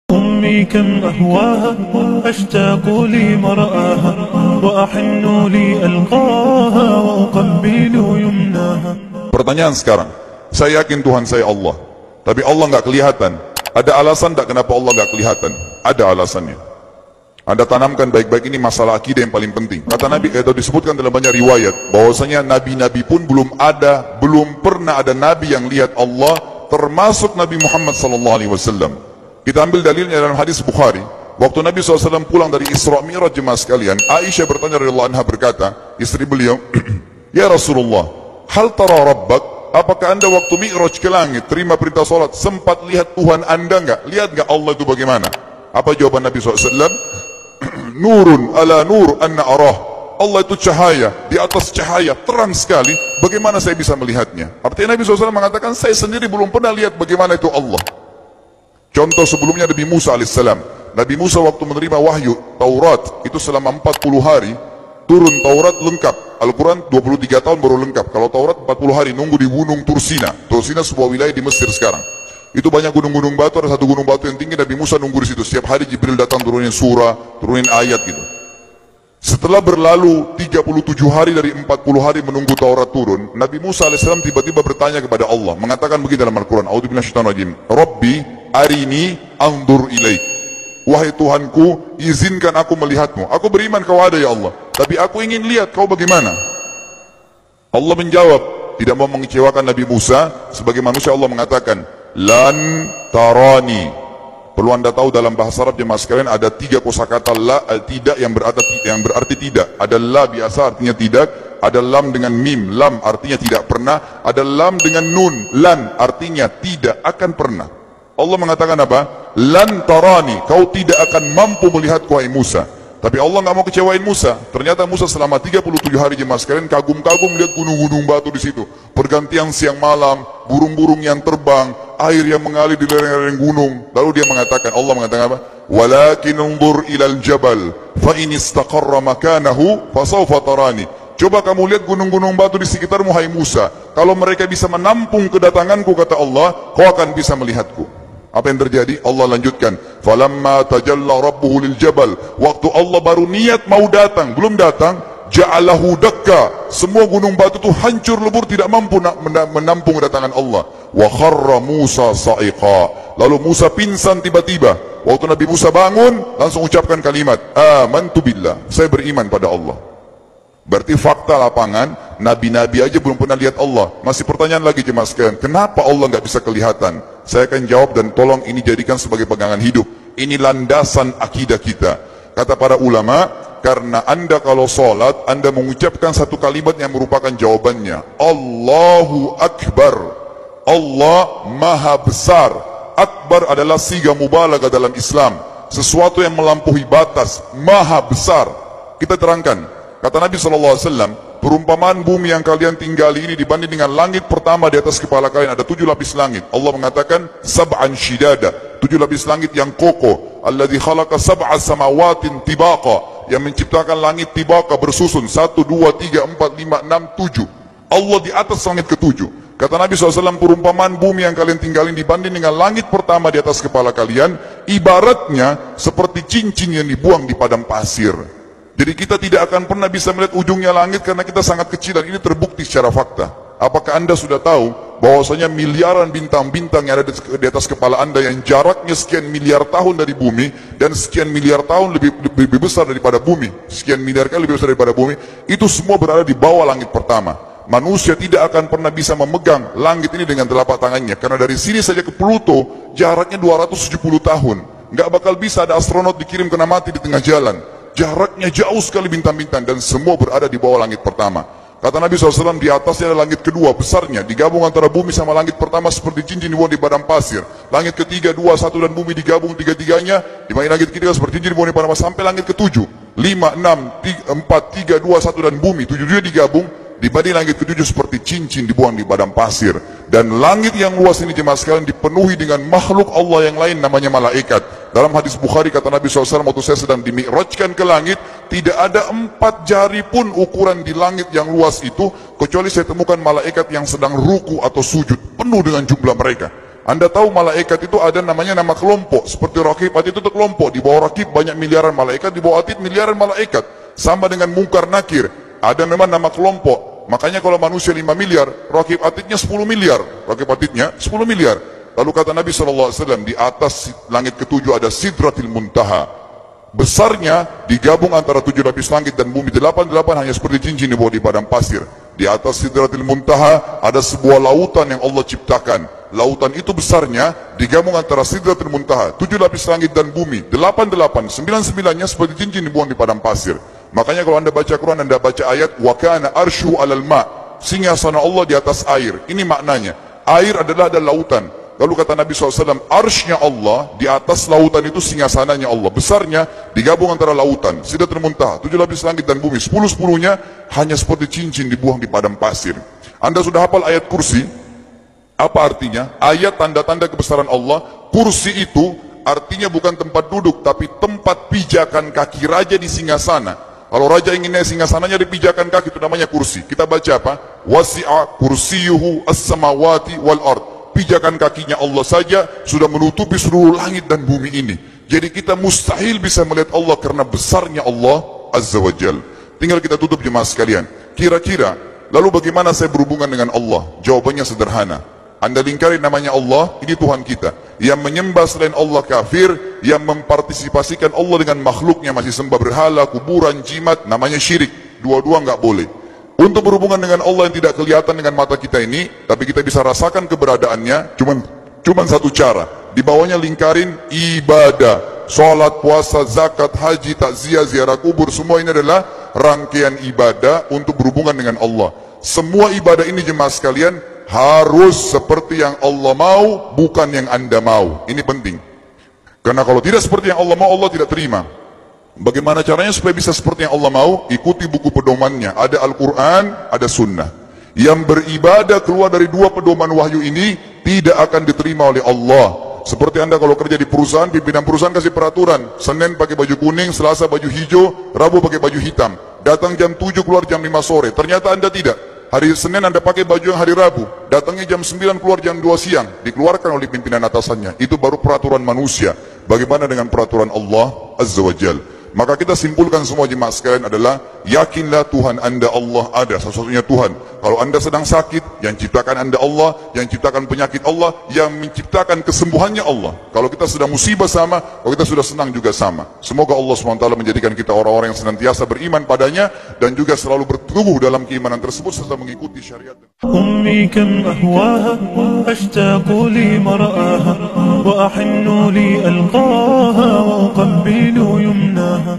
أمي كم أهواها أشتاق لمرآها وأحن لألقاها وأقبل يمناها. Pertanyaan sekarang, saya yakin Tuhan saya Allah, tapi Allah nggak kelihatan. Ada alasan tak kenapa Allah nggak kelihatan? Ada alasannya. Anda tanamkan baik-baik, ini masalah akidah yang paling penting. Kata Nabi, atau disebutkan dalam banyak riwayat, bahwasanya nabi-nabi pun belum pernah ada nabi yang lihat Allah, termasuk Nabi Muhammad SAW. Kita ambil dalilnya dalam hadis Bukhari. Waktu Nabi SAW pulang dari Isra Mi'raj, jemaah sekalian, Aisyah bertanya radhiyallahu anha, berkata, istri beliau, ya Rasulullah, hal tara rabbak, apakah anda waktu Mi'raj ke langit, terima perintah salat, sempat lihat Tuhan anda enggak? Lihat enggak Allah itu bagaimana? Apa jawaban Nabi SAW? Nurun ala nur anna arah. Allah itu cahaya, di atas cahaya, terang sekali, bagaimana saya bisa melihatnya? Artinya Nabi SAW mengatakan, saya sendiri belum pernah lihat bagaimana itu Allah. Contoh sebelumnya Nabi Musa alaihissalam. Nabi Musa waktu menerima wahyu Taurat itu selama 40 hari turun Taurat lengkap. Al-Quran 23 tahun baru lengkap. Kalau Taurat 40 hari nunggu di gunung Tursina. Tursina sebuah wilayah di Mesir sekarang. Itu banyak gunung-gunung batu, ada satu gunung batu yang tinggi, Nabi Musa nunggu di situ. Setiap hari Jibril datang turunin surah, turunin ayat gitu. Setelah berlalu 37 hari dari 40 hari menunggu Taurat turun, Nabi Musa alaihissalam tiba-tiba bertanya kepada Allah, mengatakan begini dalam Al-Quran, A'udzubillahi minasyaitonir rajim, Rabbi arini anzur ilaik. Wahai Tuhanku, izinkan aku melihatmu. Aku beriman kau ada ya Allah, tapi aku ingin lihat kau bagaimana. Allah menjawab, tidak mau mengecewakan Nabi Musa. Sebagai manusia Allah mengatakan, lan tarani. Perlu anda tahu dalam bahasa Arab jemaah sekalian ada 3 kosakata la, tidak yang berarti tidak. Ada la biasa artinya tidak, ada lam dengan mim, lam artinya tidak pernah, ada lam dengan nun, lan artinya tidak akan pernah. Allah mengatakan apa? Lan tarani, kau tidak akan mampu melihatku wahai Musa. Tapi Allah nggak mau kecewain Musa. Ternyata Musa selama 37 hari jemaah sekalian kagum-kagum lihat gunung-gunung batu di situ. Pergantian siang malam, burung-burung yang terbang, air yang mengalir di lereng-lereng gunung. Lalu dia mengatakan, Allah mengatakan apa? Walakin unzur ilal jabal, fa in istaqarra makanahu fa sawfa tarani. Coba kamu lihat gunung-gunung batu di sekitarmu hai Musa. Kalau mereka bisa menampung kedatanganku, kata Allah, kau akan bisa melihatku. Apa yang terjadi? Allah lanjutkan, falamma tajalla rabbuhu lil jabal, waktu Allah baru niat mau datang, belum datang, ja'alahu dakka, semua gunung batu itu hancur lebur, tidak mampu menampung kedatangan Allah. Wa kharra Musa sa'iqa, lalu Musa pingsan tiba-tiba. Waktu Nabi Musa bangun, langsung ucapkan kalimat, amantu billah, saya beriman pada Allah. Berarti fakta lapangan, nabi-nabi aja belum pernah lihat Allah. Masih pertanyaan lagi jemaah sekalian, kenapa Allah nggak bisa kelihatan? Saya akan jawab dan tolong ini jadikan sebagai pegangan hidup. Ini landasan akidah kita. Kata para ulama, karena anda kalau sholat, anda mengucapkan satu kalimat yang merupakan jawabannya. Allahu Akbar. Allah Maha Besar. Akbar adalah siga mubalaghah dalam Islam. Sesuatu yang melampaui batas, Maha Besar. Kita terangkan. Kata Nabi SAW, perumpamaan bumi yang kalian tinggali ini dibanding dengan langit pertama di atas kepala kalian, ada 7 lapis langit. Allah mengatakan, sab'an shidada, 7 lapis langit yang kokoh. Alladzi khalaqa sab'a samawatin tibaqa, yang menciptakan langit tibaqa bersusun, 1, 2, 3, 4, 5, 6, 7. Allah di atas langit ke-7. Kata Nabi SAW, perumpamaan bumi yang kalian tinggalin dibanding dengan langit pertama di atas kepala kalian, ibaratnya seperti cincin yang dibuang di padang pasir. Jadi kita tidak akan pernah bisa melihat ujungnya langit karena kita sangat kecil, dan ini terbukti secara fakta. Apakah anda sudah tahu bahwasanya miliaran bintang-bintang yang ada di atas kepala anda yang jaraknya sekian miliar tahun dari bumi dan sekian miliar tahun lebih besar daripada bumi, sekian miliar kali lebih besar daripada bumi, itu semua berada di bawah langit pertama. Manusia tidak akan pernah bisa memegang langit ini dengan telapak tangannya, karena dari sini saja ke Pluto jaraknya 270 tahun. Nggak bakal bisa ada astronot dikirim kena mati di tengah jalan. Jaraknya jauh sekali bintang-bintang, dan semua berada di bawah langit pertama. Kata Nabi SAW, di atasnya ada langit kedua besarnya, digabung antara bumi sama langit pertama seperti cincin dibuang di padang pasir. Langit ketiga, 2, 1 dan bumi digabung tiga-tiganya, dimana langit ketiga seperti cincin dibuang di padang pasir, sampai langit ke-7, 5, 6, 4, 3, 2, 1 dan bumi, 7 juga digabung, dibanding langit ke-7 seperti cincin dibuang di padang pasir. Dan langit yang luas ini jemaah sekalian dipenuhi dengan makhluk Allah yang lain namanya malaikat. Dalam hadis Bukhari kata Nabi SAW, waktu saya sedang dimi'rajkan ke langit, tidak ada 4 jari pun ukuran di langit yang luas itu, kecuali saya temukan malaikat yang sedang ruku atau sujud, penuh dengan jumlah mereka. Anda tahu malaikat itu ada namanya nama kelompok. Seperti Raqib Atid itu kelompok. Di bawah Raqib banyak miliaran malaikat, di bawah Atid miliaran malaikat. Sama dengan Munkar Nakir. Ada memang nama kelompok. Makanya kalau manusia 5 miliar, Raqib Atidnya 10 miliar. Raqib Atidnya 10 miliar. Lalu kata Nabi SAW, di atas langit ketujuh ada Sidratil Muntaha. Besarnya digabung antara 7 lapis langit dan bumi. 8 hanya seperti cincin di bawah di padang pasir. Di atas Sidratil Muntaha ada sebuah lautan yang Allah ciptakan. Lautan itu besarnya digabung antara Sidratil Muntaha, 7 lapis langit dan bumi. 8, 9-9-nya seperti cincin dibuang di padang pasir. Makanya kalau Anda baca Quran, Anda baca ayat wa kana arsyu 'alal ma', singgasana Allah di atas air. Ini maknanya, air adalah ada lautan. Lalu kata Nabi SAW, arsy-nya Allah di atas lautan itu singgasananya Allah. Besarnya digabung antara lautan, Sidratul Muntaha, 7 lapis langit dan bumi. 10-10-nya hanya seperti cincin dibuang di padang pasir. Anda sudah hafal ayat kursi? Apa artinya? Ayat tanda-tanda kebesaran Allah. Kursi itu artinya bukan tempat duduk, tapi tempat pijakan kaki raja di singgasana. Kalau raja ingin naik singgasananya dipijakan kaki, itu namanya kursi. Kita baca apa? Wasi'a kursiyuhu as-samawati wal ard. Pijakan kakinya Allah saja sudah menutupi seluruh langit dan bumi ini. Jadi kita mustahil bisa melihat Allah karena besarnya Allah Azza wa Jal. Tinggal kita tutup jemaah sekalian. Kira-kira, lalu bagaimana saya berhubungan dengan Allah? Jawabannya sederhana. Anda lingkari namanya Allah, ini Tuhan kita. Yang menyembah selain Allah kafir, yang mempartisipasikan Allah dengan makhluknya, masih sembah berhala, kuburan, jimat, namanya syirik. Dua-dua nggak boleh. Untuk berhubungan dengan Allah yang tidak kelihatan dengan mata kita ini, tapi kita bisa rasakan keberadaannya, cuman satu cara. Di bawahnya lingkarin ibadah. Salat, puasa, zakat, haji, takziah, ziarah kubur, semua ini adalah rangkaian ibadah untuk berhubungan dengan Allah. Semua ibadah ini jemaah sekalian harus seperti yang Allah mau, bukan yang Anda mau. Ini penting. Karena kalau tidak seperti yang Allah mau, Allah tidak terima. Bagaimana caranya supaya bisa seperti yang Allah mau? Ikuti buku pedomannya. Ada Al-Quran, ada Sunnah. Yang beribadah keluar dari 2 pedoman wahyu ini tidak akan diterima oleh Allah. Seperti Anda kalau kerja di perusahaan, pimpinan perusahaan kasih peraturan. Senin pakai baju kuning, Selasa baju hijau, Rabu pakai baju hitam. Datang jam 7, keluar jam 5 sore. Ternyata Anda tidak. Hari Senin Anda pakai baju yang hari Rabu. Datangnya jam 9, keluar jam 2 siang. Dikeluarkan oleh pimpinan atasannya. Itu baru peraturan manusia. Bagaimana dengan peraturan Allah Azza wa Jal? Maka kita simpulkan semua jemaah sekalian adalah, yakinlah Tuhan Anda Allah ada, satu-satunya Tuhan. Kalau Anda sedang sakit, yang ciptakan Anda Allah, yang ciptakan penyakit Allah, yang menciptakan kesembuhannya Allah. Kalau kita sedang musibah sama, kalau kita sudah senang juga sama. Semoga Allah SWT menjadikan kita orang-orang yang senantiasa beriman padanya, dan juga selalu bertumbuh dalam keimanan tersebut serta mengikuti syariat. أمي كم أهواها أشتاق لمرآها وأحن لي ألقاها وأقبل يمناها